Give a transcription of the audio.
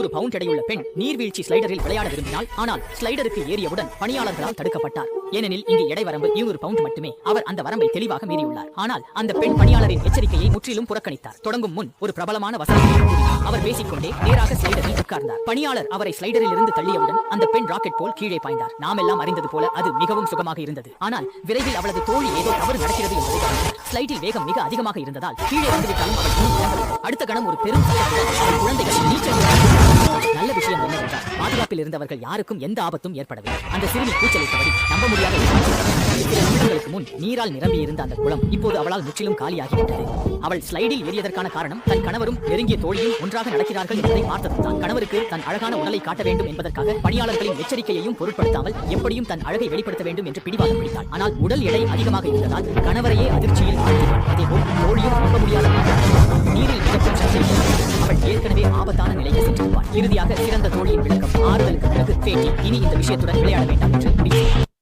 100 bound எடையுள்ள பெண் நீர்வீழ்ச்சி ஸ்லைடரில் விளையாட விரும்பினாள். ஆனால் ஸ்லைடருக்கு ஏறியவுடன் பணியாளர்களால் தடுக்கப்பட்டார். ஏனெனில் இங்கு எடை வரம்பு 200 பவுண்ட் மட்டுமே. அவர் அந்த வரம்பை தெளிவாக மீறியுள்ளார். ஆனால் அந்த பெண் பணியாளரின் எச்சரிக்கையை முற்றிலும் புறக்கணித்தார். தொடங்கும் முன் ஒரு பிரபலமான வசனத்தை கூறினார். அவர் பேசிக்கொண்டே நேராக ஸ்லைடரில் உட்கார்ந்தார். பணியாளர் அவரை ஸ்லைடரில் இருந்து தள்ளியவுடன் அந்த பெண் ராக்கெட் போல் கீழே பாய்ந்தார். நாமெல்லாம் அறிந்தது போல அது மிகவும் சுகமாக இருந்தது. ஆனால் விரைவில் அவளது தோழி ஏதோ தவறு நடக்கிறது என்பதை கவனித்தார். ஸ்லைடில் வேகம் மிக அதிகமாக இருந்ததால் கீழே வந்துவிட்டாலும் அவள் அடுத்த கணம் ஒரு பெரும் சத்தத்துடன் குழந்தைகள் நீச்சல். நல்ல விஷயம் என்னவென்றால் பாதுகாப்பில் இருந்தவர்கள் யாருக்கும் எந்த ஆபத்தும் ஏற்படவில்லை. அந்த சிறுமி கூச்சலிட்டபடி நம்ப முடியாத சில நிமிடங்களுக்கு முன் நீரால் நிரம்பியிருந்த அந்த குளம் இப்போது அவளால் முற்றிலும் காலியாகிவிட்டது. அவள் ஸ்லைடில் ஏறியதற்கான காரணம் தன் கணவரும் நெருங்கிய தோழியும் ஒன்றாக நடக்கிறார்கள் என்பதை பார்த்ததுதான். கணவருக்கு தன் அழகான உடலை காட்ட வேண்டும் என்பதற்காக பணியாளர்களின் எச்சரிக்கையையும் பொருட்படுத்தாமல் எப்படியும் தன் அழகை வெளிப்படுத்த வேண்டும் என்று பிடிவாதம் பிடித்தாள். ஆனால் உடல் எடை அதிகமாக இருந்ததால் கணவரையே அதிர்ச்சியில் ஆழ்த்தினாள். அதேபோல் தோழியும் நம்ப முடியாத நீரில் மிதக்கும் சர்ச்சை. அவள் ஏற்கனவே ஆபத்தான நிலைக்கு சென்றிருப்பாள். இறுதியாக சிறந்த தோழியின் விளக்கம் ஆறுதலுக்கு பிறகு பேட்டி இனி இந்த விஷயத்துடன் விளையாட வேண்டாம் என்று முடிவு.